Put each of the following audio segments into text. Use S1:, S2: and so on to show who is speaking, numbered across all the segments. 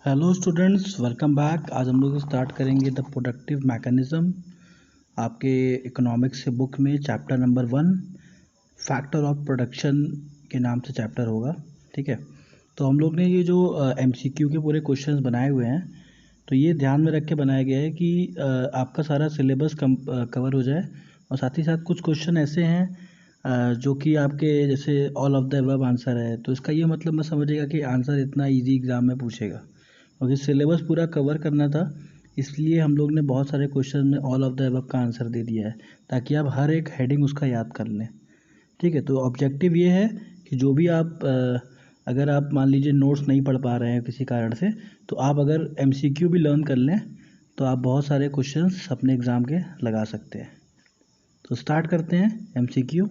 S1: Hello students, welcome back. आज हम लोग स्टार्ट करेंगे द प्रोडक्टिव मैकेनिज्म। आपके इकोनॉमिक्स से बुक में chapter number 1 factor of production के नाम से चैप्टर होगा। ठीक है, तो हम लोग ने ये जो एमसीक्यू के पूरे क्वेश्चंस बनाए हुए हैं, तो ये ध्यान में रख के बनाया गया है कि आपका सारा सिलेबस कवर हो जाए। और साथ ही साथ कुछ क्वेश्चन ऐसे हैं जो कि आपके जैसे all of the above answer है, तो इसका ये मतलब मत समझिएगा कि आंसर इतना इजी एग्ज़ाम में पूछेगा। क्योंकि सिलेबस पूरा कवर करना था, इसलिए हम लोग ने बहुत सारे क्वेश्चन में ऑल ऑफ द अबव का आंसर दे दिया है, ताकि आप हर एक हेडिंग उसका याद कर लें। ठीक है, तो ऑब्जेक्टिव ये है कि जो भी आप अगर आप मान लीजिए नोट्स नहीं पढ़ पा रहे हैं किसी कारण से, तो आप अगर एमसीक्यू भी लर्न कर लें तो आप बहुत सारे क्वेश्चंस अपने एग्ज़ाम के लगा सकते हैं। तो स्टार्ट करते हैं MCQ.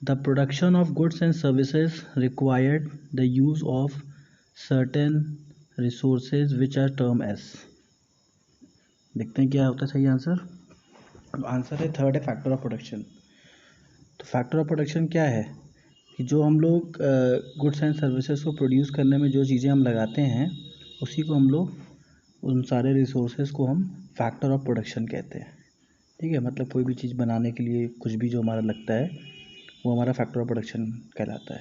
S1: The production of goods and services required the use of certain resources which are termed as। देखते हैं क्या होता है सही आंसर। आंसर है थर्ड है फैक्टर ऑफ प्रोडक्शन। तो फैक्टर ऑफ प्रोडक्शन क्या है कि जो हम लोग गुड्स एंड सर्विसेज को प्रोड्यूस करने में जो चीज़ें हम लगाते हैं, उसी को हम लोग उन सारे रिसोर्सेज को हम फैक्टर ऑफ प्रोडक्शन कहते हैं। ठीक है, मतलब कोई भी चीज़ बनाने के लिए कुछ भी जो हमारा लगता है वो हमारा फैक्टर ऑफ प्रोडक्शन कहलाता है।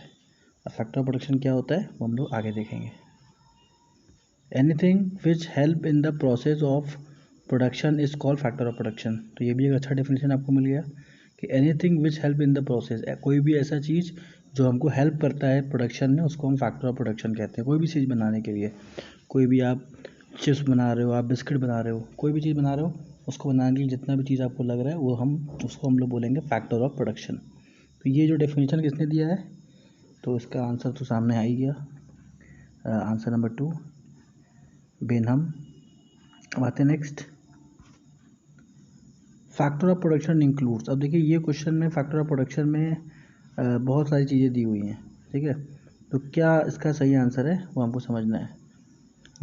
S1: अब फैक्टर ऑफ प्रोडक्शन क्या होता है वो हम लोग आगे देखेंगे। Anything which help in the process of production is called factor of production. तो ये भी एक अच्छा डेफिनेशन आपको मिल गया कि anything which help in the process, कोई भी ऐसा चीज़ जो हमको हेल्प करता है प्रोडक्शन में, उसको हम फैक्टर ऑफ प्रोडक्शन कहते हैं। कोई भी चीज़ बनाने के लिए, कोई भी आप चिप्स बना रहे हो, आप बिस्किट बना रहे हो, कोई भी चीज़ बना रहे हो, उसको बनाने के लिए जितना भी चीज़ आपको लग रहा है वो उसको हम लोग बोलेंगे फैक्टर ऑफ प्रोडक्शन। तो ये जो डेफिनेशन किसने दिया है, तो इसका आंसर तो सामने आ ही गया। Answer number 2 बेनहम। अब आते हैं next. Factor of production includes. अब देखिए ये क्वेश्चन में फैक्टर ऑफ प्रोडक्शन में बहुत सारी चीज़ें दी हुई हैं। ठीक है, तो क्या इसका सही आंसर है वो हमको समझना है।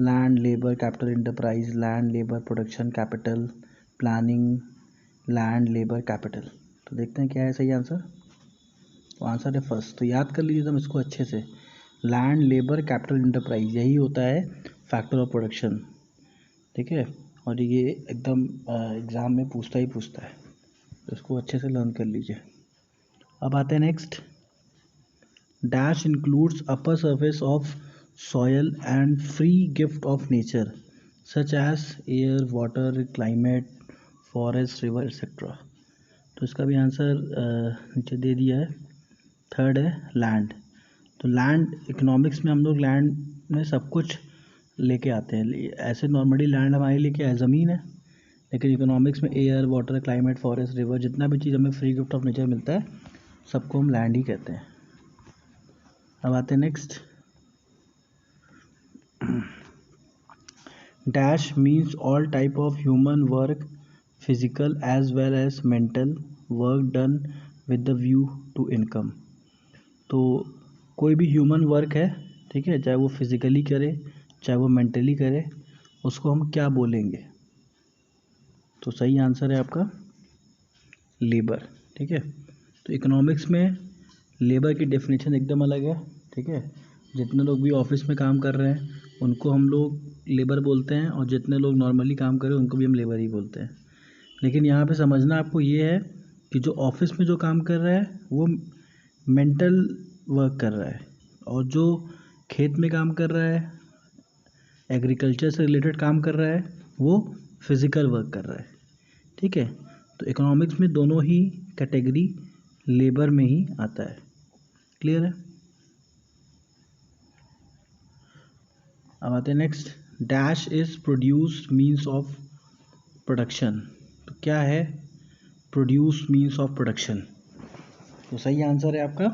S1: Land, labour, capital, enterprise, land, labour, production, capital, planning, land, labour, capital. तो देखते हैं क्या है सही आंसर। तो आंसर है फर्स्ट। तो याद कर लीजिए एकदम इसको अच्छे से, लैंड, लेबर, कैपिटल, इंटरप्राइज, यही होता है फैक्टर ऑफ प्रोडक्शन। ठीक है, और ये एकदम एग्ज़ाम में पूछता ही पूछता है, तो इसको अच्छे से लर्न कर लीजिए। अब आते हैं next. Dash includes upper surface of soil and free gift of nature such as air, water, climate, forest, river etcetera. तो इसका भी आंसर नीचे दे दिया है। थर्ड है लैंड। तो लैंड इकोनॉमिक्स में हम लोग लैंड में सब कुछ लेके आते हैं। ऐसे नॉर्मली लैंड हमारे लिए क्या है, ज़मीन है, लेकिन इकोनॉमिक्स में air, water, climate, forest, river, जितना भी चीज़ हमें फ्री गिफ्ट ऑफ नेचर मिलता है सबको हम लैंड ही कहते हैं। अब आते हैं next. Dash means all type of human work, physical as well as mental work done with the view to income. तो कोई भी ह्यूमन वर्क है, ठीक है, चाहे वो फिज़िकली करे चाहे वो मेंटली करे, उसको हम क्या बोलेंगे। तो सही आंसर है आपका लेबर। ठीक है, तो इकोनॉमिक्स में लेबर की डेफिनेशन एकदम अलग है। ठीक है, जितने लोग भी ऑफिस में काम कर रहे हैं उनको हम लोग लेबर बोलते हैं, और जितने लोग नॉर्मली काम कर रहे हैं उनको भी हम लेबर ही बोलते हैं। लेकिन यहाँ पे समझना आपको ये है कि जो ऑफिस में जो काम कर रहा है वो मेंटल वर्क कर रहा है, और जो खेत में काम कर रहा है, एग्रीकल्चर से रिलेटेड काम कर रहा है, वो फिज़िकल वर्क कर रहा है। ठीक है, तो इकोनॉमिक्स में दोनों ही कैटेगरी लेबर में ही आता है। क्लियर है। अब आते हैं next. Dash is produce means of production. तो क्या है प्रोड्यूस मीन्स ऑफ प्रोडक्शन। तो सही आंसर है आपका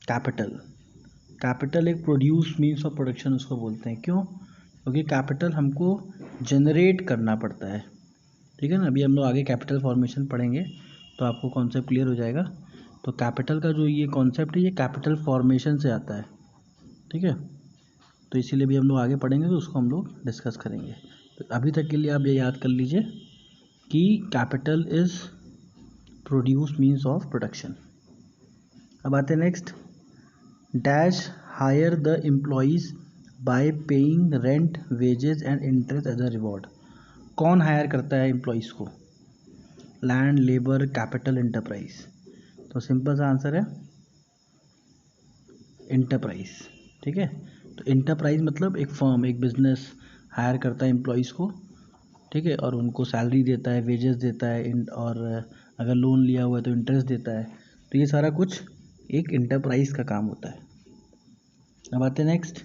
S1: कैपिटल। कैपिटल एक प्रोड्यूस मीन्स ऑफ प्रोडक्शन उसको बोलते हैं। क्यों? क्योंकि कैपिटल हमको जनरेट करना पड़ता है। ठीक है ना, अभी हम लोग आगे कैपिटल फॉर्मेशन पढ़ेंगे तो आपको कॉन्सेप्ट क्लियर हो जाएगा। तो कैपिटल का जो ये कॉन्सेप्ट है ये कैपिटल फॉर्मेशन से आता है। ठीक है, तो इसीलिए भी हम लोग आगे पढ़ेंगे तो उसको हम लोग डिस्कस करेंगे। तो अभी तक के लिए आप ये याद कर लीजिए कि capital is produce means of production. अब आते हैं next. Dash hire the employees by paying rent, wages and interest as a reward. कौन हायर करता है एम्प्लॉयज़ को? Land, labour, capital, enterprise. तो सिंपल सा आंसर है एंटरप्राइज। ठीक है, तो एंटरप्राइज मतलब एक फर्म, एक बिजनेस हायर करता है एम्प्लॉयज़ को, ठीक है, और उनको सैलरी देता है, वेजेस देता है, और अगर लोन लिया हुआ है तो इंटरेस्ट देता है। तो ये सारा कुछ एक एंटरप्राइज का काम होता है। अब आते हैं next.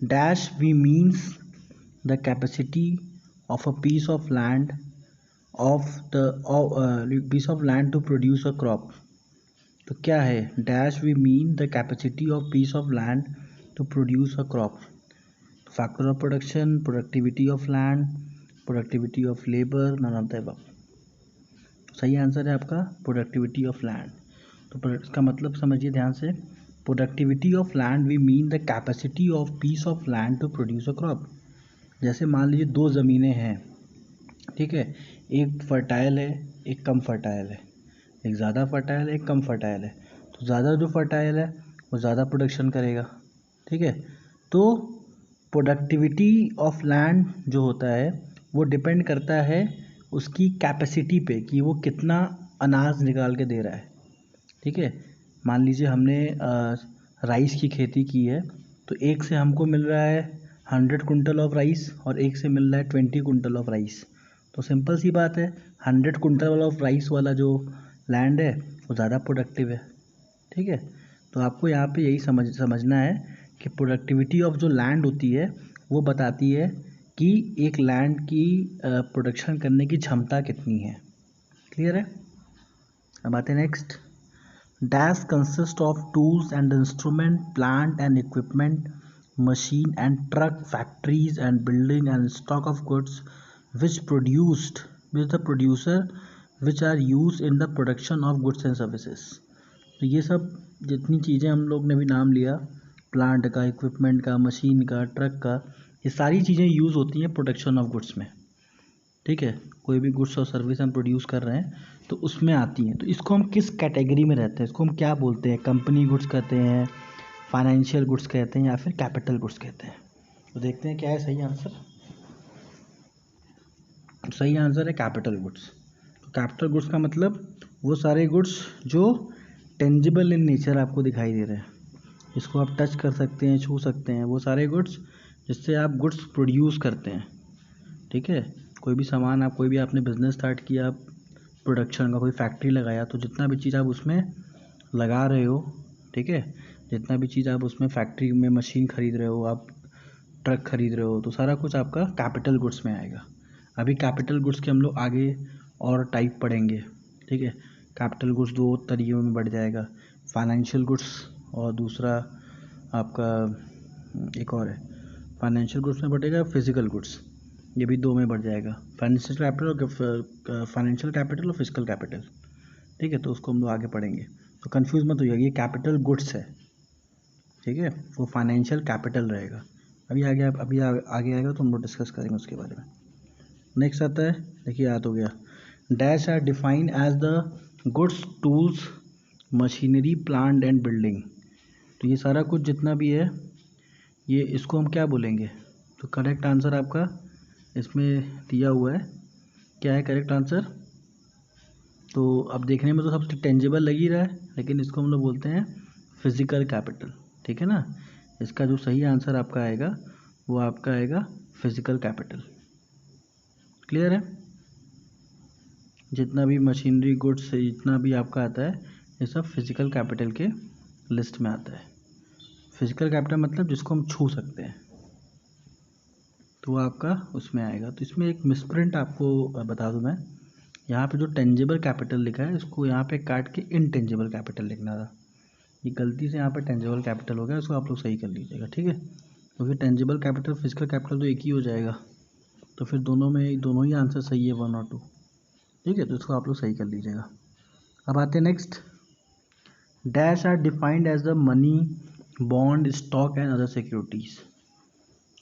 S1: Dash we means the capacity of a piece of land piece of land to produce a crop. तो क्या है? Dash we mean the capacity of piece of land to produce a crop. Factor of production, productivity of land, productivity of labour, none of the above. सही answer है आपका productivity of land. तो इसका मतलब समझिए ध्यान से, productivity of land we mean the capacity of piece of land to produce a crop. जैसे मान लीजिए दो ज़मीनें हैं, ठीक है, एक फर्टाइल है, एक कम फर्टाइल है, एक ज़्यादा फर्टाइल है, एक कम फर्टाइल है। तो ज़्यादा जो फर्टाइल है वो ज़्यादा प्रोडक्शन करेगा, ठीक है। तो प्रोडक्टिविटी ऑफ लैंड जो होता है वो डिपेंड करता है उसकी कैपेसिटी पे कि वो कितना अनाज निकाल के दे रहा है, ठीक है। मान लीजिए हमने राइस की खेती की है, तो एक से हमको मिल रहा है 100 कुंटल ऑफ राइस और एक से मिल रहा है 20 कुंटल ऑफ राइस। तो सिंपल सी बात है, 100 कुंटल ऑफ राइस वाला जो लैंड है वो ज़्यादा प्रोडक्टिव है, ठीक है। तो आपको यहाँ पे यही समझना है कि प्रोडक्टिविटी ऑफ जो लैंड होती है वो बताती है कि एक लैंड की प्रोडक्शन करने की क्षमता कितनी है। क्लियर है? अब आते हैं next. Dash consist of tools and instrument, plant and equipment, machine and truck, factories and building and stock of goods which the producer which are use in the production of goods and services. तो ये सब जितनी चीज़ें हम लोग ने भी नाम लिया, प्लांट का, इक्विपमेंट का, मशीन का, ट्रक का, ये सारी चीज़ें यूज़ होती हैं प्रोडक्शन ऑफ गुड्स में, ठीक है। कोई भी गुड्स और सर्विस हम प्रोड्यूस कर रहे हैं तो उसमें आती हैं। तो इसको हम किस कैटेगरी में रहते हैं, इसको हम क्या बोलते हैं? कंपनी गुड्स कहते हैं, फाइनेंशियल गुड्स कहते हैं, या फिर कैपिटल गुड्स कहते हैं? तो देखते हैं क्या है सही आंसर। सही आंसर है कैपिटल गुड्स। तो कैपिटल गुड्स का मतलब वो सारे गुड्स जो टेंजिबल इन नेचर आपको दिखाई दे रहे हैं, इसको आप टच कर सकते हैं, छू सकते हैं, वो सारे गुड्स जिससे आप गुड्स प्रोड्यूस करते हैं, ठीक है। कोई भी सामान, आप कोई भी आपने बिज़नेस स्टार्ट किया प्रोडक्शन का, कोई फैक्ट्री लगाया, तो जितना भी चीज़ आप उसमें लगा रहे हो, ठीक है, जितना भी चीज़ आप उसमें फैक्ट्री में मशीन खरीद रहे हो, आप ट्रक खरीद रहे हो, तो सारा कुछ आपका कैपिटल गुड्स में आएगा। अभी कैपिटल गुड्स के हम लोग आगे और टाइप पढ़ेंगे, ठीक है। कैपिटल गुड्स दो तरीकों में बढ़ जाएगा, फाइनेंशियल गुड्स और दूसरा आपका एक और है, फाइनेंशियल गुड्स में बढ़ेगा, फिजिकल गुड्स, ये भी दो में बढ़ जाएगा, फाइनेंशियल कैपिटल और फिजिकल कैपिटल, ठीक है। तो उसको हम लोग आगे पढ़ेंगे, तो कंफ्यूज मत होइए, ये कैपिटल गुड्स है, ठीक है, वो फाइनेंशियल कैपिटल रहेगा। अभी आगे आएगा तो हम लोग डिस्कस करेंगे उसके बारे में। नेक्स्ट आता है, देखिए याद हो गया, dash are defined as the goods, tools, machinery, plant and building. तो ये सारा कुछ जितना भी है, ये इसको हम क्या बोलेंगे? तो करेक्ट आंसर आपका इसमें दिया हुआ है, क्या है करेक्ट आंसर? तो अब देखने में तो सबसे टेंजिबल लग ही रहा है, लेकिन इसको हम लोग बोलते हैं फिजिकल कैपिटल, ठीक है ना। इसका जो सही आंसर आपका आएगा वो आपका आएगा फिजिकल कैपिटल। क्लियर है? जितना भी मशीनरी गुड्स जितना भी आपका आता है, ये सब फिजिकल कैपिटल के लिस्ट में आता है। फिजिकल कैपिटल मतलब जिसको हम छू सकते हैं, तो वो आपका उसमें आएगा। तो इसमें एक मिसप्रिंट आपको बता दूं मैं, यहाँ पे जो टेंजिबल कैपिटल लिखा है इसको यहाँ पे काट के इनटेंजिबल कैपिटल लिखना था, ये गलती से यहाँ पे टेंजिबल कैपिटल हो गया, इसको आप लोग सही कर लीजिएगा, ठीक है। क्योंकि टेंजिबल कैपिटल फिजिकल कैपिटल तो एक ही हो जाएगा, तो फिर दोनों ही आंसर सही है, 1 और 2, ठीक है। तो इसको आप लोग सही कर लीजिएगा। अब आते हैं next. Dash are defined as the money, bond, stock and other securities.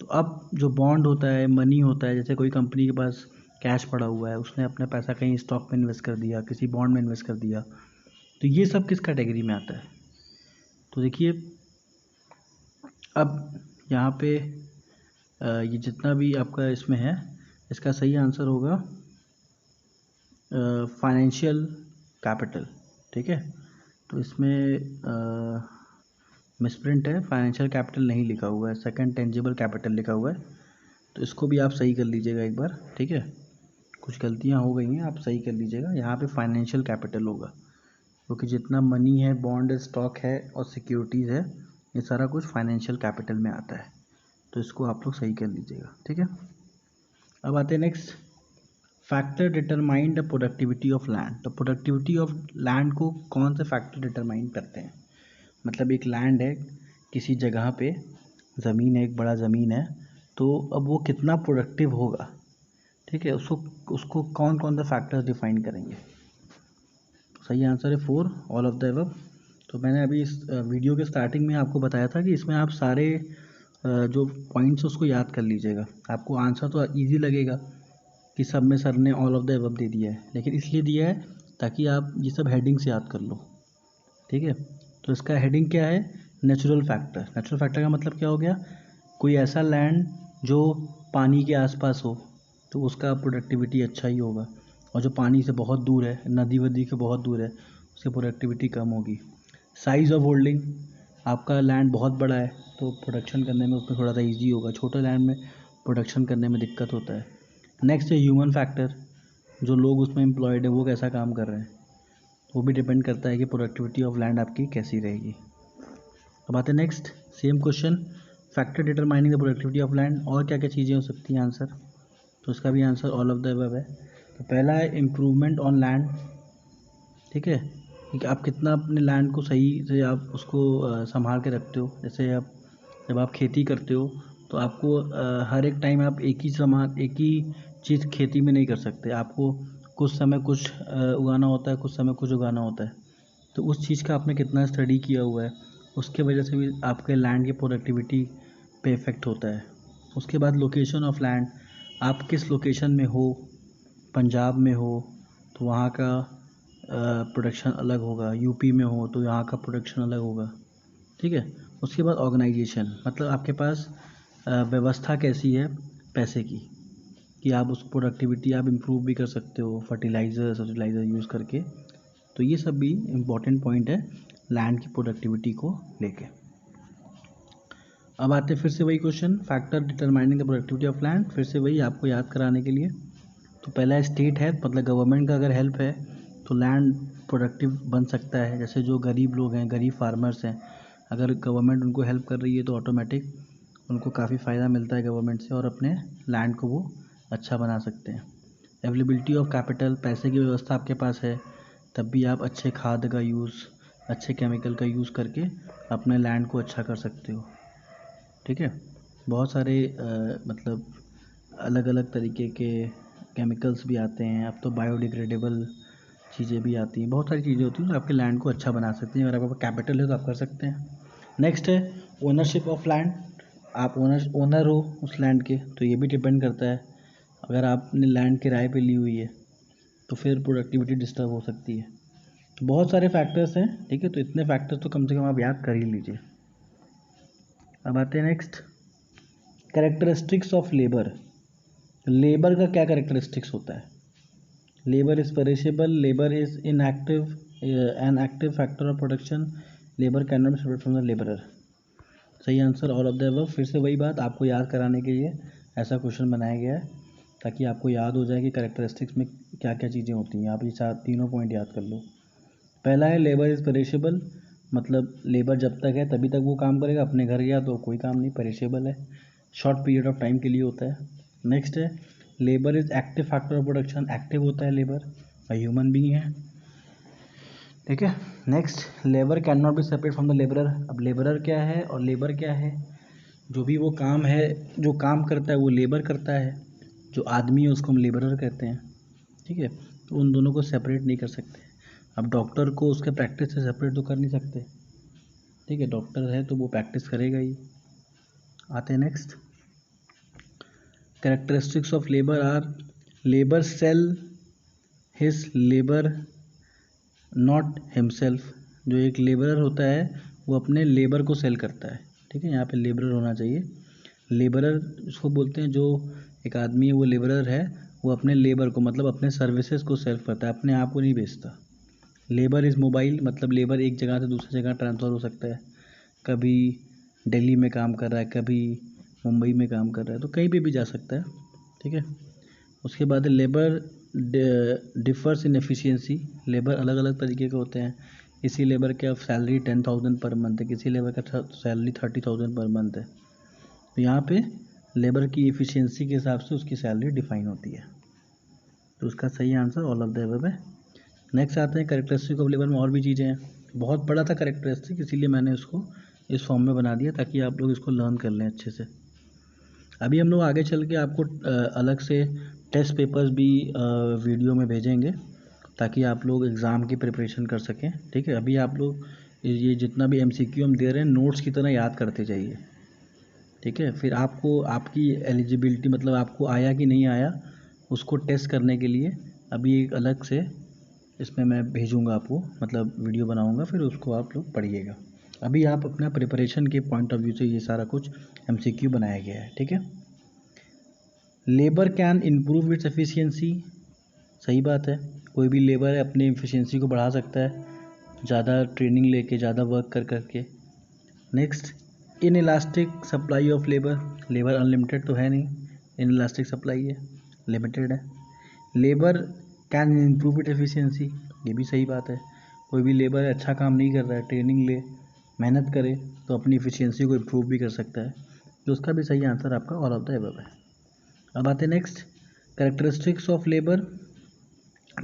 S1: तो अब जो बॉन्ड होता है, मनी होता है, जैसे कोई कंपनी के पास कैश पड़ा हुआ है, उसने अपना पैसा कहीं स्टॉक में इन्वेस्ट कर दिया, किसी बॉन्ड में इन्वेस्ट कर दिया, तो ये सब किस कैटेगरी में आता है? तो देखिए, अब यहाँ पे ये जितना भी आपका इसमें है, इसका सही आंसर होगा फाइनेंशियल कैपिटल। ठीक है, तो इसमें मिसप्रिंट है, फाइनेंशियल कैपिटल नहीं लिखा हुआ है, सेकंड टेंजिबल कैपिटल लिखा हुआ है। तो इसको भी आप सही कर लीजिएगा एक बार। ठीक है, कुछ गलतियाँ हो गई हैं, आप सही कर लीजिएगा। यहाँ पे फाइनेंशियल कैपिटल होगा, क्योंकि जितना मनी है, बॉन्ड, स्टॉक है और सिक्योरिटीज़ है, ये सारा कुछ फाइनेंशियल कैपिटल में आता है। तो इसको आप लोग सही कर लीजिएगा। ठीक है, अब आते हैं next, factor determine the productivity of land. तो प्रोडक्टिविटी ऑफ लैंड को कौन से फैक्टर डिटरमाइन करते हैं? मतलब एक लैंड है, किसी जगह पे ज़मीन है, एक बड़ा ज़मीन है, तो अब वो कितना प्रोडक्टिव होगा। ठीक है, उसको कौन कौन से फैक्टर्स डिफाइन करेंगे? सही आंसर है 4, ऑल ऑफ द अबव। तो मैंने अभी इस वीडियो के स्टार्टिंग में आपको बताया था कि इसमें आप सारे जो पॉइंट्स उसको याद कर लीजिएगा। आपको आंसर तो इजी लगेगा कि सब में सर ने ऑल ऑफ द अबव दे दिया है, लेकिन इसलिए दिया है ताकि आप ये सब हेडिंग से याद कर लो। ठीक है, तो इसका हेडिंग क्या है? Natural factor. नेचुरल फैक्टर का मतलब क्या हो गया? कोई ऐसा लैंड जो पानी के आसपास हो, तो उसका प्रोडक्टिविटी अच्छा ही होगा, और जो पानी से बहुत दूर है, नदी वदी के बहुत दूर है, उसकी प्रोडक्टिविटी कम होगी। साइज़ ऑफ होल्डिंग, आपका लैंड बहुत बड़ा है तो प्रोडक्शन करने में उसमें थोड़ा सा ईजी होगा, छोटे लैंड में प्रोडक्शन करने में दिक्कत होता है। नेक्स्ट है ह्यूमन फैक्टर, जो लोग उसमें एम्प्लॉयड है वो कैसा काम कर रहे हैं, वो भी डिपेंड करता है कि प्रोडक्टिविटी ऑफ लैंड आपकी कैसी रहेगी। अब आते हैं next, same question, factor determining the productivity of land, और क्या क्या चीज़ें हो सकती हैं आंसर? तो इसका भी answer all of the above है। तो पहला है इम्प्रूवमेंट ऑन लैंड। ठीक है, कि आप कितना अपने लैंड को सही से आप उसको संभाल के रखते हो। जैसे आप जब आप खेती करते हो तो आपको हर एक टाइम आप एक ही चीज़ खेती में नहीं कर सकते। आपको कुछ समय कुछ उगाना होता है, कुछ समय कुछ उगाना होता है। तो उस चीज़ का आपने कितना स्टडी किया हुआ है, उसके वजह से भी आपके लैंड की प्रोडक्टिविटी पे इफ़ेक्ट होता है। उसके बाद लोकेशन ऑफ लैंड, आप किस लोकेशन में हो, पंजाब में हो तो वहाँ का प्रोडक्शन अलग होगा, यूपी में हो तो यहाँ का प्रोडक्शन अलग होगा। ठीक है, उसके बाद ऑर्गेनाइजेशन, मतलब आपके पास व्यवस्था कैसी है पैसे की, कि आप उस प्रोडक्टिविटी आप इम्प्रूव भी कर सकते हो फर्टिलाइज़र यूज़ करके। तो ये सब भी इम्पॉर्टेंट पॉइंट है लैंड की प्रोडक्टिविटी को लेके। अब आते फिर से वही question, factor determining the productivity of land, फिर से वही आपको याद कराने के लिए। तो पहला स्टेट है, मतलब गवर्नमेंट का अगर हेल्प है तो लैंड प्रोडक्टिव बन सकता है। जैसे जो गरीब लोग हैं, गरीब फार्मर्स हैं, अगर गवर्नमेंट उनको हेल्प कर रही है तो ऑटोमेटिक उनको काफ़ी फ़ायदा मिलता है गवर्नमेंट से, और अपने लैंड को वो अच्छा बना सकते हैं। अवेलेबिलिटी ऑफ कैपिटल, पैसे की व्यवस्था आपके पास है, तब भी आप अच्छे खाद का यूज़, अच्छे केमिकल का यूज़ करके अपने लैंड को अच्छा कर सकते हो। ठीक है, बहुत सारे मतलब अलग अलग तरीके के केमिकल्स भी आते हैं, अब तो बायोडिग्रेडेबल चीज़ें भी आती हैं, बहुत सारी चीज़ें होती हैं जो आपके लैंड को अच्छा बना सकती हैं। अगर आपके पास कैपिटल है तो आप कर सकते हैं। नेक्स्ट है ओनरशिप ऑफ लैंड, आप ओनर हो उस लैंड के, तो ये भी डिपेंड करता है। अगर आपने लैंड किराए पे ली हुई है तो फिर प्रोडक्टिविटी डिस्टर्ब हो सकती है। तो बहुत सारे फैक्टर्स हैं। ठीक है, तो इतने फैक्टर्स तो कम से कम आप याद कर ही लीजिए। अब आते हैं next, characteristics of labour. Labour का क्या कैरेक्टरिस्टिक्स होता है? Labour is perishable, labour is inactive, an active factor of production, labour can not be separate from the labourer. सही answer all of the above. फिर से वही बात, आपको याद कराने के लिए ऐसा क्वेश्चन बनाया गया है ताकि आपको याद हो जाए कि कैरेक्टरिस्टिक्स में क्या क्या चीज़ें होती हैं। आप ये तीनों पॉइंट याद कर लो। पहला है लेबर इज़ पेरिशेबल, मतलब लेबर जब तक है तभी तक वो काम करेगा, अपने घर गया तो कोई काम नहीं, पेरिशेबल है, शॉर्ट पीरियड ऑफ टाइम के लिए होता है। नेक्स्ट है labour is active factor of production, active होता है लेबर, ह्यूमन बीइंग है। ठीक है, next labour can not be separate from the labourer. अब लेबरर क्या है और लेबर क्या है? जो भी वो काम है, जो काम करता है वो लेबर करता है, जो आदमी है उसको हम लेबरर कहते हैं। ठीक है, तो उन दोनों को सेपरेट नहीं कर सकते। अब डॉक्टर को उसके प्रैक्टिस से सेपरेट तो कर नहीं सकते। ठीक है, डॉक्टर है तो वो प्रैक्टिस करेगा ही। आते हैं next, characteristics of labour are, labour sell his labour not himself. जो एक लेबरर होता है वो अपने लेबर को सेल करता है। ठीक है, यहाँ पे लेबरर होना चाहिए। लेबरर उसको बोलते हैं, जो एक आदमी है वो लेबरर है, वो अपने लेबर को मतलब अपने सर्विसेज को सर्व करता है, अपने आप को नहीं बेचता। लेबर इज़ मोबाइल, मतलब लेबर एक जगह से दूसरी जगह ट्रांसफ़र हो सकता है। कभी दिल्ली में काम कर रहा है, कभी मुंबई में काम कर रहा है, तो कहीं पे भी जा सकता है। ठीक है, उसके बाद लेबर डिफर्स इन एफिशिएंसी। लेबर अलग अलग तरीके के होते हैं। किसी लेबर का सैलरी 10,000 पर मंथ है, किसी लेबर का सैलरी 30,000 पर मंथ है। तो यहाँ पे लेबर की एफिशिएंसी के हिसाब से उसकी सैलरी डिफाइन होती है। तो उसका सही answer all of the above है। नेक्स्ट आते हैं कैरेक्टरिस्टिक ऑफ लेबर में और भी चीज़ें हैं। बहुत बड़ा था कैरेक्टरिस्टिक, इसीलिए मैंने इसको इस फॉर्म में बना दिया ताकि आप लोग इसको लर्न कर लें अच्छे से। अभी हम लोग आगे चल के आपको अलग से टेस्ट पेपर्स भी वीडियो में भेजेंगे ताकि आप लोग एग्ज़ाम की प्रिपरेशन कर सकें। ठीक है, अभी आप लोग ये जितना भी MCQ हम दे रहे हैं नोट्स की तरह याद करते जाइए। ठीक है, फिर आपको आपकी एलिजिबिलिटी मतलब आपको आया कि नहीं आया उसको टेस्ट करने के लिए अभी एक अलग से इसमें मैं भेजूँगा आपको, मतलब वीडियो बनाऊँगा, फिर उसको आप लोग पढ़िएगा। अभी आप अपना प्रिपरेशन के पॉइंट ऑफ व्यू से ये सारा कुछ MCQ बनाया गया है। ठीक है, labour can improve its efficiency, सही बात है। कोई भी लेबर है अपनी एफिशिएंसी को बढ़ा सकता है ज़्यादा ट्रेनिंग लेके, ज़्यादा वर्क कर करके। Next, in elastic supply of labour, labour unlimited तो है नहीं, इन इलास्टिक सप्लाई है, लिमिटेड है। Labour can improve it efficiency, ये भी सही बात है। कोई भी लेबर अच्छा काम नहीं कर रहा है, ट्रेनिंग ले, मेहनत करे तो अपनी एफिशिएंसी को इम्प्रूव भी कर सकता है। तो उसका भी सही आंसर आपका ऑल ऑफ द अबव है। अब आते हैं नेक्स्ट, कैरेक्टरिस्टिक्स ऑफ लेबर।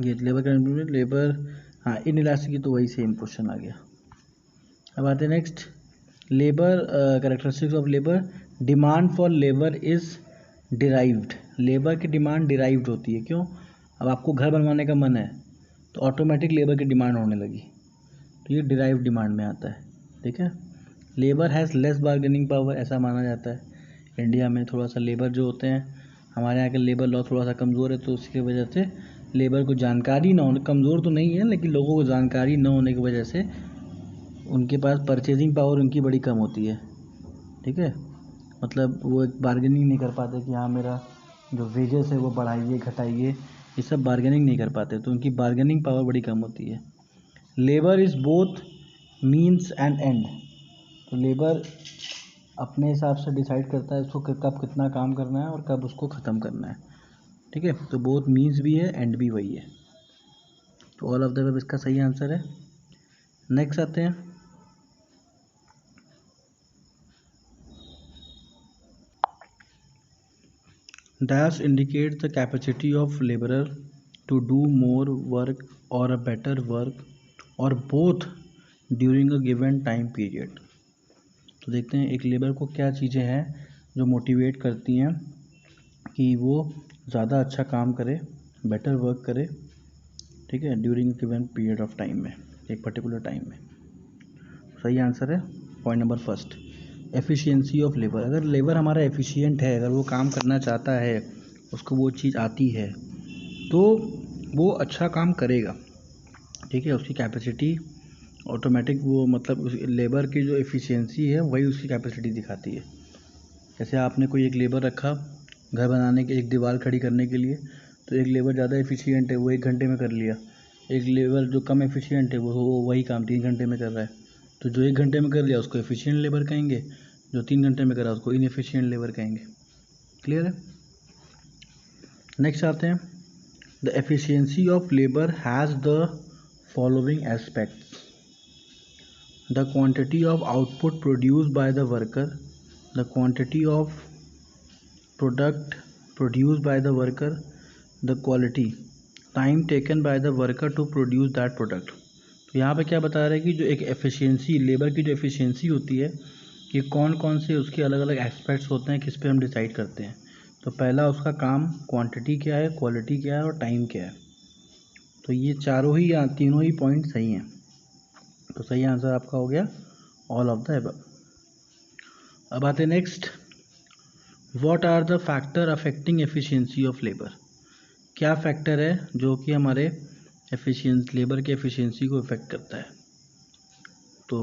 S1: ये लेबर का लेबर, हाँ इन इलास्टिक की तो वही सेम क्वेश्चन आ गया। अब आते हैं next, labour characteristics of labour. Demand for labour is derived, labour की डिमांड डिराइव्ड होती है। क्यों? अब आपको घर बनवाने का मन है तो ऑटोमेटिक लेबर की डिमांड होने लगी, तो ये डिराइव्ड डिमांड में आता है। ठीक है, labour has less bargaining power, ऐसा माना जाता है। इंडिया में थोड़ा सा लेबर जो होते हैं, हमारे यहाँ के लेबर लॉ थोड़ा सा कमज़ोर है, तो उसकी वजह से लेबर को जानकारी ना होने, कमज़ोर तो नहीं है लेकिन लोगों को जानकारी न होने की वजह से उनके पास परचेजिंग पावर उनकी बड़ी कम होती है। ठीक है, मतलब वो बार्गेनिंग नहीं कर पाते कि हाँ मेरा जो वेजेस है वो बढ़ाइए घटाइए, ये सब बार्गेनिंग नहीं कर पाते, तो उनकी बार्गेनिंग पावर बड़ी कम होती है। Labour is both means and and, तो लेबर अपने हिसाब से डिसाइड करता है उसको कब कितना काम करना है और कब उसको ख़त्म करना है। ठीक है, तो बोथ मीन्स भी है एंड भी वही है, तो ऑल ऑफ द अबव इसका सही आंसर है। नेक्स्ट आते हैं, dash indicate the capacity of labourer to do more work or a better work or both during a given time period. तो देखते हैं एक लेबर को क्या चीज़ें हैं जो मोटिवेट करती हैं कि वो ज़्यादा अच्छा काम करे, बेटर वर्क करे। ठीक है, during given period of time में, एक पर्टिकुलर टाइम में। सही आंसर है point number first, efficiency of labour. अगर लेबर हमारा एफिशिएंट है, अगर वो काम करना चाहता है, उसको वो चीज़ आती है, तो वो अच्छा काम करेगा। ठीक है, उसकी कैपेसिटी ऑटोमेटिक वो मतलब लेबर की जो एफिशिएंसी है वही उसकी कैपेसिटी दिखाती है। जैसे आपने कोई एक लेबर रखा घर बनाने के, एक दीवार खड़ी करने के लिए, तो एक लेबर ज़्यादा एफिशिएंट है वो 1 घंटे में कर लिया, एक लेबर जो कम एफिशिएंट है वो वही काम 3 घंटे में कर रहा है। तो जो 1 घंटे में कर लिया उसको एफिशिएंट लेबर कहेंगे, जो 3 घंटे में करा उसको इनएफिशिएंट लेबर कहेंगे। क्लियर है? नेक्स्ट आते हैं, the efficiency of labour has the following aspects, the quantity of output produced by the worker, the quantity of product produced by the worker, the quality, time taken by the worker to produce that product। तो यहाँ पे क्या बता रहा है कि जो एक एफिशिएंसी, लेबर की जो एफिशिएंसी होती है, कि कौन कौन से उसके अलग अलग एस्पेक्ट्स होते हैं, किस पे हम डिसाइड करते हैं। तो पहला उसका काम, क्वांटिटी क्या है, क्वालिटी क्या है और टाइम क्या है। तो ये चारों ही या तीनों ही पॉइंट सही हैं, तो सही आंसर आपका हो गया ऑल ऑफ द अबव। अब आते हैं next, what are the factor affecting efficiency of labour. क्या फैक्टर है जो कि हमारे लेबर के एफिशिएंसी को इफेक्ट करता है। तो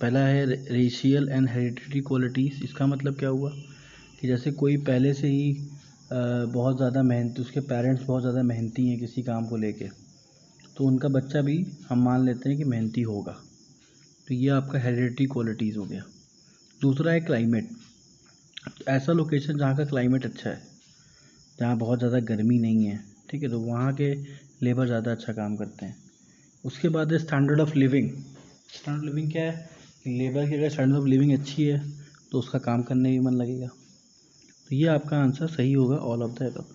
S1: पहला है रेशियल एंड हेरिडिटरी क्वालिटीज़। इसका मतलब क्या हुआ कि जैसे कोई पहले से ही बहुत ज़्यादा मेहनत, उसके पेरेंट्स बहुत ज़्यादा मेहनती हैं किसी काम को लेके, तो उनका बच्चा भी हम मान लेते हैं कि मेहनती होगा। तो ये आपका हेरिडिटरी क्वालिटीज़ हो गया। दूसरा है क्लाइमेट। ऐसा लोकेशन जहाँ का क्लाइमेट अच्छा है, जहाँ बहुत ज़्यादा गर्मी नहीं है, ठीक है, तो वहाँ के लेबर ज़्यादा अच्छा काम करते हैं। उसके बाद है standard of living. Standard of living क्या है कि लेबर की अगर स्टैंडर्ड ऑफ लिविंग अच्छी है तो उसका काम करने में मन लगेगा। तो ये आपका आंसर सही होगा, ऑल ऑफ द अबव।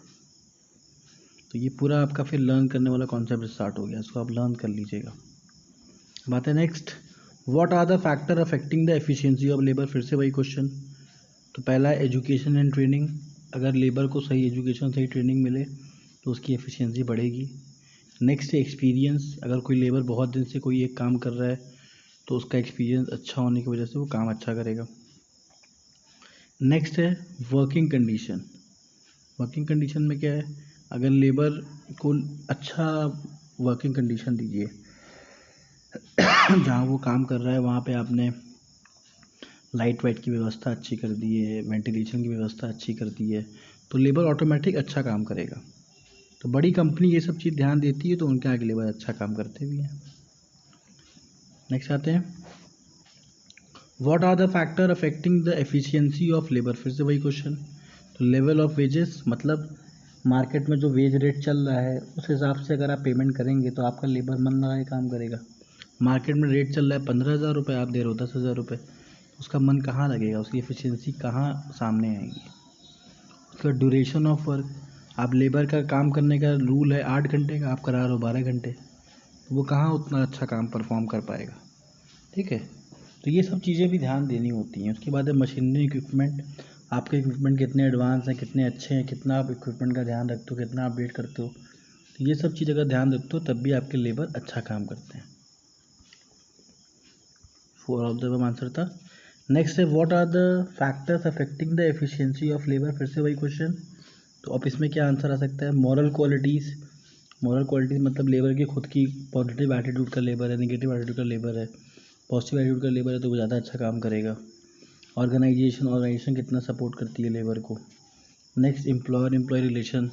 S1: तो ये पूरा आपका फिर लर्न करने वाला कॉन्सेप्ट स्टार्ट हो गया, इसको आप लर्न कर लीजिएगा। बात है next, what are the factor affecting the efficiency of labour. फिर से वही क्वेश्चन। तो पहला है एजुकेशन एंड ट्रेनिंग। अगर लेबर को सही एजुकेशन, सही ट्रेनिंग मिले तो उसकी एफिशिएंसी बढ़ेगी। नेक्स्ट है एक्सपीरियंस। अगर कोई लेबर बहुत दिन से कोई एक काम कर रहा है तो उसका एक्सपीरियंस अच्छा होने की वजह से वो काम अच्छा करेगा। नेक्स्ट है वर्किंग कंडीशन। वर्किंग कंडीशन में क्या है, अगर लेबर को अच्छा वर्किंग कंडीशन दीजिए जहाँ वो काम कर रहा है वहाँ पे आपने लाइट वाइट की व्यवस्था अच्छी कर दी है, वेंटिलेशन की व्यवस्था अच्छी कर दी है, तो लेबर ऑटोमेटिक अच्छा काम करेगा। तो बड़ी कंपनी ये सब चीज़ ध्यान देती है तो उनके आगे लेबर अच्छा काम करते भी हैं। नेक्स्ट आते हैं, what are the factor affecting the efficiency of labour. फिर से वही क्वेश्चन। तो लेवल ऑफ वेजेस, मतलब मार्केट में जो वेज रेट चल रहा है उस हिसाब से अगर आप पेमेंट करेंगे तो आपका लेबर मन लगा के काम करेगा। मार्केट में रेट चल रहा है 15,000 रुपये, आप दे रहे हो 10,000 रुपये, उसका मन कहाँ लगेगा, उसकी एफिशिएंसी कहाँ सामने आएगी। उसका ड्यूरेशन ऑफ वर्क, आप लेबर का काम करने का रूल है 8 घंटे का, आप करा रहे हो 12 घंटे, तो वो कहाँ उतना अच्छा काम परफॉर्म कर पाएगा। ठीक है, तो ये सब चीज़ें भी ध्यान देनी होती हैं। उसके बाद है मशीनरी इक्विपमेंट। आपके इक्विपमेंट कितने एडवांस हैं, कितने अच्छे हैं, कितना आप इक्विपमेंट का ध्यान रखते हो, कितना अपडेट करते हो, तो ये सब चीज़ अगर ध्यान रखते हो तब भी आपके लेबर अच्छा काम करते हैं। 4 ऑफ द आंसर था। नेक्स्ट है what are the factors affecting the efficiency of labour. फिर से वही क्वेश्चन। तो अब इसमें क्या आंसर आ सकता है, मॉरल क्वालिटीज़। मॉरल क्वालिटीज़ मतलब लेबर की खुद की पॉजिटिव एटीट्यूड का लेबर है, नेगेटिव एटीट्यूड का लेबर है। पॉजिटिव एटीट्यूड का लेबर है तो वो ज़्यादा अच्छा काम करेगा। ऑर्गेनाइजेशन कितना सपोर्ट करती है लेबर को। Next employer employee relation,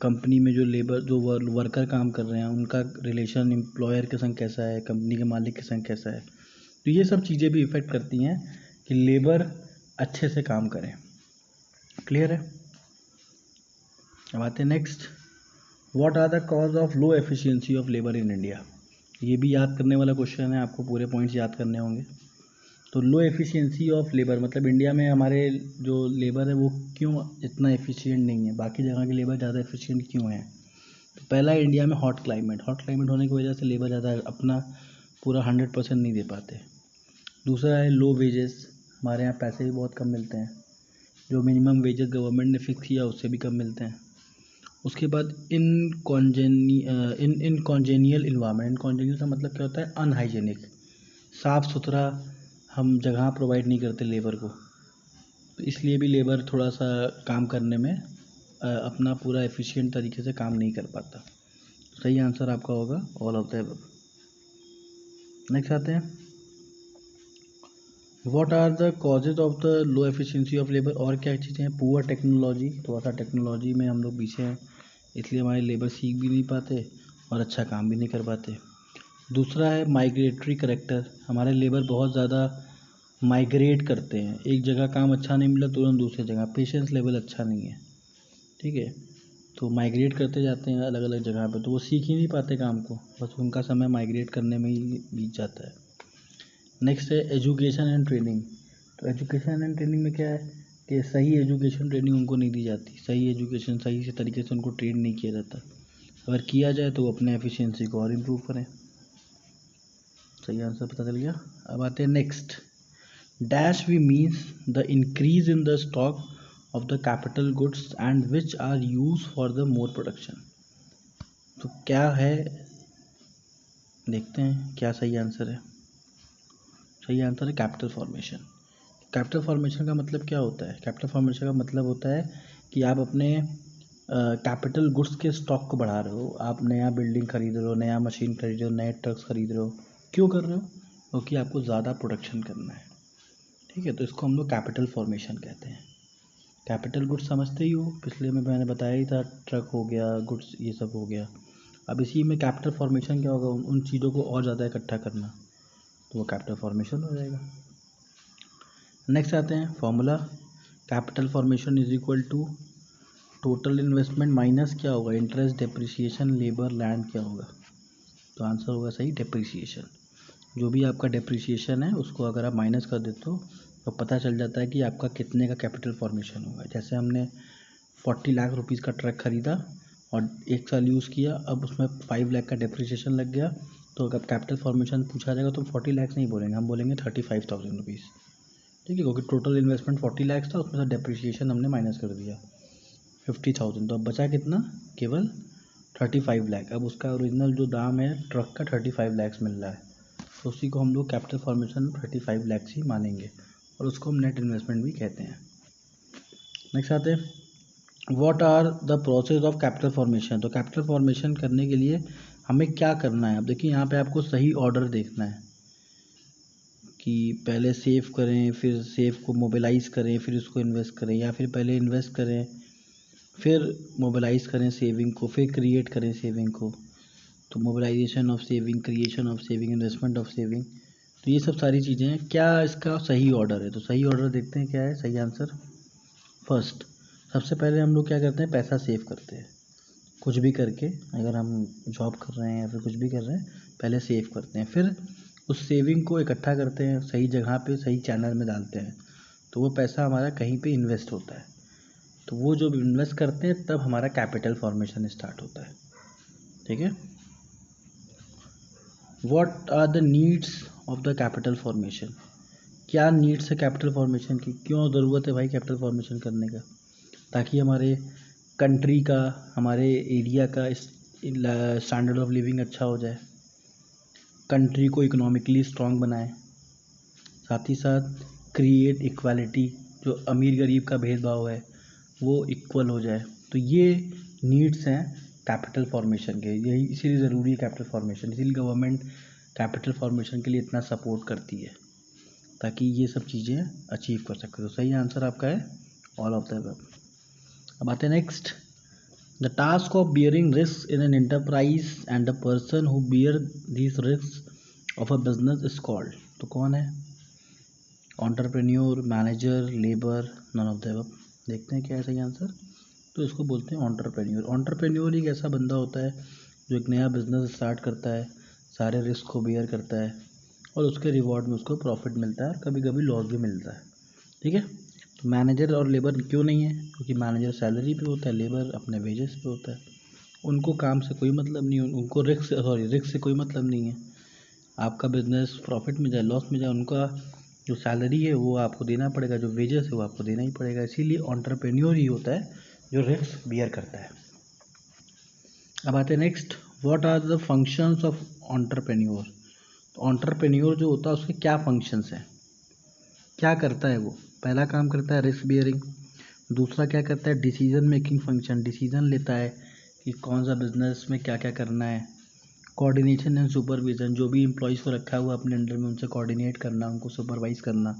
S1: company में जो लेबर जो वर्कर काम कर रहे हैं उनका रिलेशन एम्प्लॉयर के संग कैसा है, कंपनी के मालिक के संग कैसा है। तो ये सब चीज़ें भी इफ़ेक्ट करती हैं कि लेबर अच्छे से काम करें। क्लियर है। अब आते हैं next, what are the cause of low efficiency of labour in India. ये भी याद करने वाला क्वेश्चन है, आपको पूरे पॉइंट्स याद करने होंगे। तो लो एफिशिएंसी ऑफ लेबर मतलब इंडिया में हमारे जो लेबर है वो क्यों इतना एफिशिएंट नहीं है, बाकी जगह के लेबर ज़्यादा एफिशिएंट क्यों है। तो पहला है इंडिया में हॉट क्लाइमेट। हॉट क्लाइमेट होने की वजह से लेबर ज़्यादा अपना पूरा 100% नहीं दे पाते। दूसरा है लो वेजेस, हमारे यहाँ पैसे भी बहुत कम मिलते हैं, जो मिनिमम वेजेस गवर्नमेंट ने फिक्स किया उससे भी कम मिलते हैं। उसके बाद इनकॉन्जेनियल इन्वायरमेंट। इनकॉन्जेनियल का मतलब क्या होता है, अनहाइजेनिक, साफ़ सुथरा हम जगह प्रोवाइड नहीं करते लेबर को, तो इसलिए भी लेबर थोड़ा सा काम करने में अपना पूरा एफिशिएंट तरीके से काम नहीं कर पाता। सही आंसर आपका होगा all of the above. Next आते हैं, what are the causes of the low efficiency of labour. और क्या चीज़ें हैं, पुअर टेक्नोलॉजी, थोड़ा सा टेक्नोलॉजी में हम लोग पीछे हैं, इसलिए हमारे लेबर सीख भी नहीं पाते और अच्छा काम भी नहीं कर पाते। दूसरा है माइग्रेटरी करेक्टर, हमारे लेबर बहुत ज़्यादा माइग्रेट करते हैं, एक जगह काम अच्छा नहीं मिला तुरंत दूसरी जगह, पेशेंस लेवल अच्छा नहीं है। ठीक है, तो माइग्रेट करते जाते हैं अलग अलग जगह पे, तो वो सीख ही नहीं पाते काम को, बस उनका समय माइग्रेट करने में ही बीत जाता है। नेक्स्ट है एजुकेशन एंड ट्रेनिंग। तो एजुकेशन एंड ट्रेनिंग में क्या है कि सही एजुकेशन ट्रेनिंग उनको नहीं दी जाती, सही एजुकेशन सही से तरीके से उनको ट्रेन नहीं किया जाता। अगर किया जाए तो वो अपने एफिशिएंसी को और इम्प्रूव करें। सही आंसर पता चल गया। अब आते हैं next, dash we means the increase in the stock of the capital goods and which are use for the more production. तो क्या है, देखते हैं क्या सही आंसर है। सही आंसर है कैपिटल फॉर्मेशन। कैपिटल फॉर्मेशन का मतलब क्या होता है, कैपिटल फॉर्मेशन का मतलब होता है कि आप अपने कैपिटल गुड्स के स्टॉक को बढ़ा रहे हो, आप नया बिल्डिंग खरीद रहे हो, नया मशीन खरीद रहे हो, नए ट्रक्स खरीद रहे हो। क्यों कर रहे हो, क्योंकि आपको ज़्यादा प्रोडक्शन करना है, ठीक है। तो इसको हम लोग कैपिटल फॉर्मेशन कहते हैं। कैपिटल गुड्स समझते ही हो, पिछले में मैंने बताया ही था, ट्रक हो गया, गुड्स ये सब हो गया। अब इसी में कैपिटल फॉर्मेशन क्या होगा, उन चीज़ों को और ज़्यादा इकट्ठा करना, तो वो कैपिटल फॉर्मेशन हो जाएगा। नेक्स्ट आते हैं formula, capital formation is equal to total investment minus क्या होगा, इंटरेस्ट, डेप्रिसिएशन, लेबर, लैंड, क्या होगा, तो आंसर होगा सही डेप्रिसिएशन। जो भी आपका डेप्रिसिएशन है उसको अगर आप माइनस कर देते हो तो पता चल जाता है कि आपका कितने का कैपिटल फॉर्मेशन होगा। जैसे हमने 40 लाख रुपीज़ का ट्रक खरीदा और 1 साल यूज़ किया, अब उसमें 5 लाख का डेप्रिसिएशन लग गया, तो अगर कैपिटल फॉर्मेशन पूछा जाएगा तो 40 लाख नहीं बोलेंगे, हम बोलेंगे 35,000 रुपीज़, ठीक है। क्योंकि टोटल इन्वेस्टमेंट 40 लाख था, उसमें से डेप्रिसिएशन हमने माइनस कर दिया 50,000, तो अब बचा कितना, केवल 35 लाख। अब उसका ओरिजिनल जो दाम है ट्रक का 35 लाख मिल रहा है, तो उसी को हम लोग कैपिटल फॉर्मेशन 35 लाख ही मानेंगे और उसको हम नेट इन्वेस्टमेंट भी कहते हैं। नेक्स्ट आते हैं what are the process of capital formation. तो कैपिटल फॉर्मेशन करने के लिए हमें क्या करना है, अब देखिए यहाँ पे आपको सही ऑर्डर देखना है कि पहले सेव करें, फिर सेव को मोबिलाइज़ करें, फिर उसको इन्वेस्ट करें, या फिर पहले इन्वेस्ट करें फिर मोबिलाइज़ करें सेविंग को, फिर क्रिएट करें सेविंग को। तो mobilisation of saving, creation of saving, investment of saving, तो ये सब सारी चीज़ें हैं। क्या इसका सही ऑर्डर है, तो सही ऑर्डर देखते हैं क्या है सही आंसर। फर्स्ट, सबसे पहले हम लोग क्या करते हैं, पैसा सेव करते हैं। कुछ भी करके, अगर हम जॉब कर रहे हैं या फिर कुछ भी कर रहे हैं, पहले सेव करते हैं, फिर उस सेविंग को इकट्ठा करते हैं, सही जगह पे सही चैनल में डालते हैं, तो वो पैसा हमारा कहीं पे इन्वेस्ट होता है। तो वो जब इन्वेस्ट करते हैं तब हमारा कैपिटल फॉर्मेशन स्टार्ट होता है, ठीक है। What are the needs of the capital formation. क्या नीड्स है कैपिटल फॉर्मेशन की, क्यों ज़रूरत है भाई कैपिटल फॉर्मेशन करने का, ताकि हमारे कंट्री का, हमारे एरिया का स्टैंडर्ड ऑफ लिविंग अच्छा हो जाए, कंट्री को इकोनॉमिकली स्ट्रॉन्ग बनाए, साथ ही साथ क्रिएट इक्वालिटी, जो अमीर गरीब का भेदभाव है वो इक्वल हो जाए। तो ये नीड्स हैं कैपिटल फॉर्मेशन के, यही इसीलिए ज़रूरी है कैपिटल फॉर्मेशन, इसीलिए गवर्नमेंट कैपिटल फॉर्मेशन के लिए इतना सपोर्ट करती है ताकि ये सब चीज़ें अचीव कर सके। तो सही आंसर आपका है ऑल ऑफ द अबव। अब आते हैं next, the task of bearing risk in an enterprise and the person who bear this risk of a business is called. तो कौन है, entrepreneur, manager, labour, none of the above. देखते हैं क्या है सही आंसर। तो इसको बोलते हैं एंटरप्रेन्योर। एंटरप्रेन्योर एक ऐसा बंदा होता है जो एक नया बिजनेस स्टार्ट करता है, सारे रिस्क को बियर करता है और उसके रिवॉर्ड में उसको प्रॉफिट मिलता है और कभी कभी लॉस भी मिलता है, ठीक है। तो मैनेजर और लेबर क्यों नहीं है, क्योंकि मैनेजर सैलरी पे होता है, लेबर अपने वेजेस पे होता है, उनको काम से कोई मतलब नहीं है, उनको रिस्क से कोई मतलब नहीं है। आपका बिजनेस प्रॉफिट में जाए लॉस में जाए, उनका जो सैलरी है वो आपको देना पड़ेगा, जो वेजेस है वो आपको देना ही पड़ेगा। इसीलिए एंटरप्रेन्योर ही होता है जो रिस्क बियर करता है। अब आते हैं next, what are the functions of entrepreneur. तो एंटरप्रेन्योर जो होता है उसके क्या फंक्शंस हैं, क्या करता है वो। पहला काम करता है रिस्क बियरिंग, दूसरा क्या करता है डिसीजन मेकिंग फंक्शन, डिसीजन लेता है कि कौन सा बिजनेस में क्या क्या करना है। कोऑर्डिनेशन एंड सुपरविजन, जो भी एम्प्लॉयज़ को रखा हुआ अपने अंडर में उनसे कोऑर्डिनेट करना, उनको सुपरवाइज करना।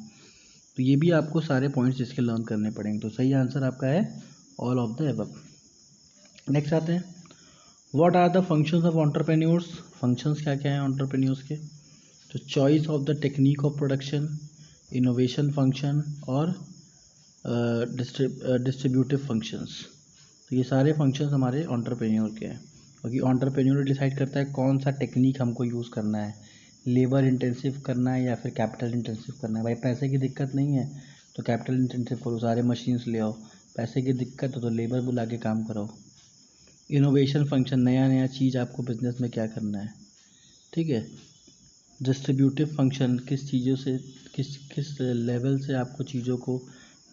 S1: तो ये भी आपको सारे पॉइंट्स इसके लर्न करने पड़ेंगे। तो सही आंसर आपका है all of the above. Next आते हैं, what are the functions of entrepreneurs. Functions क्या क्या हैं एंटरप्रेन्योर्स के, तो choice of the technique of production, innovation function और डिस्ट्रीब्यूटिव फंक्शंस। तो ये सारे फंक्शंस हमारे एंटरप्रेन्योर के हैं, क्योंकि एंटरप्रेन्योर डिसाइड करता है कौन सा टेक्निक हमको यूज़ करना है, लेबर इंटेंसिव करना है या फिर कैपिटल इंटेंसिव करना है। भाई पैसे की दिक्कत नहीं है तो कैपिटल इंटेंसिव करो, सारे मशीन्स ले आओ। पैसे की दिक्कत हो तो लेबर बुला के काम कराओ। इनोवेशन फंक्शन, नया नया चीज़ आपको बिजनेस में क्या करना है, ठीक है। डिस्ट्रीब्यूटिव फंक्शन, किस चीज़ों से किस लेवल से आपको चीज़ों को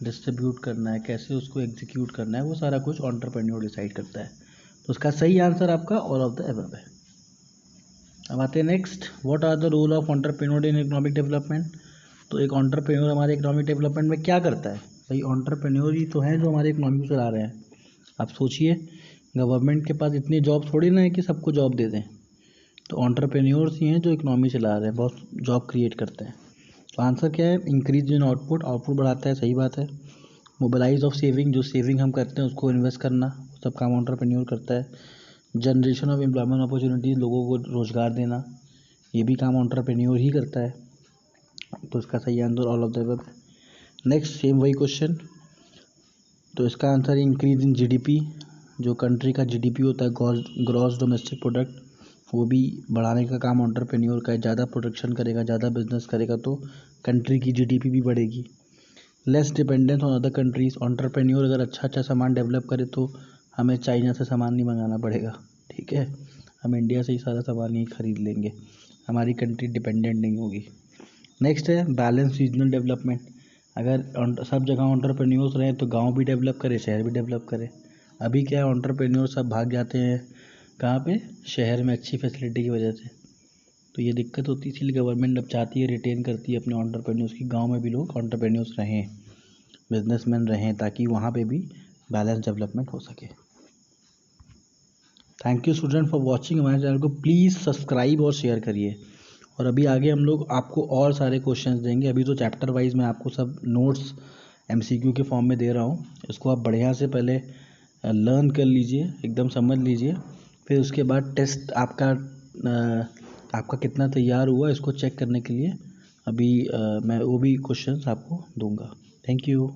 S1: डिस्ट्रीब्यूट करना है, कैसे उसको एग्जीक्यूट करना है, वो सारा कुछ एंटरप्रेन्योर डिसाइड करता है। तो उसका सही आंसर आपका ऑल ऑफ द अबव है। अब आते हैं next, what are the role of entrepreneur in economic development. तो एक एंटरप्रेन्योर हमारे इकोनॉमिक डेवलपमेंट में क्या करता है, भाई एंटरप्रेन्योर ही तो है जो हमारे इकोनॉमी को चला रहे हैं। आप सोचिए, गवर्नमेंट के पास इतनी जॉब थोड़ी ना है कि सबको जॉब दे दें, तो एंटरप्रेन्योर्स ही हैं जो इकोनॉमी चला रहे हैं, बहुत जॉब क्रिएट करते हैं। तो आंसर क्या है, इंक्रीज इन आउटपुट, आउटपुट बढ़ाता है, सही बात है। मोबिलाइज ऑफ सेविंग, जो सेविंग हम करते हैं उसको इन्वेस्ट करना, सब काम एंटरप्रेन्योर करता है। जनरेशन ऑफ एम्प्लॉयमेंट अपॉर्चुनिटीज़, लोगों को रोज़गार देना, ये भी काम एंटरप्रेन्योर ही करता है। तो इसका सही answer all of the above. Next same वही क्वेश्चन, तो इसका आंसर इंक्रीज इन जीडीपी, जो कंट्री का जीडीपी होता है, ग्रॉस डोमेस्टिक प्रोडक्ट, वो भी बढ़ाने का काम एंटरप्रेन्योर का है। ज़्यादा प्रोडक्शन करेगा, ज़्यादा बिजनेस करेगा तो कंट्री की जीडीपी भी बढ़ेगी। Less dependence on other countries, entrepreneur अगर अच्छा सामान डेवलप करे तो हमें चाइना से सामान नहीं मंगाना पड़ेगा, ठीक है, हम इंडिया से ही सारा सामान ही खरीद लेंगे, हमारी कंट्री डिपेंडेंट नहीं होगी। नेक्स्ट है बैलेंस रीजनल डेवलपमेंट, अगर सब जगह एंटरप्रेन्योर्स रहें तो गांव भी डेवलप करे, शहर भी डेवलप करे। अभी क्या है, एंटरप्रेन्योर सब भाग जाते हैं कहाँ पे, शहर में अच्छी फैसिलिटी की वजह से, तो ये दिक्कत होती है। इसलिए गवर्नमेंट अब चाहती है, रिटेन करती है अपने एंटरप्रेन्योर्स की, गांव में भी लोग एंटरप्रेन्योर्स रहें, बिजनेसमैन रहें, ताकि वहाँ पे भी बैलेंस डेवलपमेंट हो सके। Thank you student for watching हमारे चैनल को, प्लीज़ सब्सक्राइब और शेयर करिए। और अभी आगे हम लोग आपको और सारे क्वेश्चंस देंगे, अभी तो चैप्टर वाइज मैं आपको सब नोट्स एमसीक्यू के फॉर्म में दे रहा हूँ, इसको आप बढ़िया से पहले लर्न कर लीजिए, एकदम समझ लीजिए, फिर उसके बाद टेस्ट आपका कितना तैयार हुआ इसको चेक करने के लिए अभी मैं वो भी क्वेश्चंस आपको दूंगा। Thank you.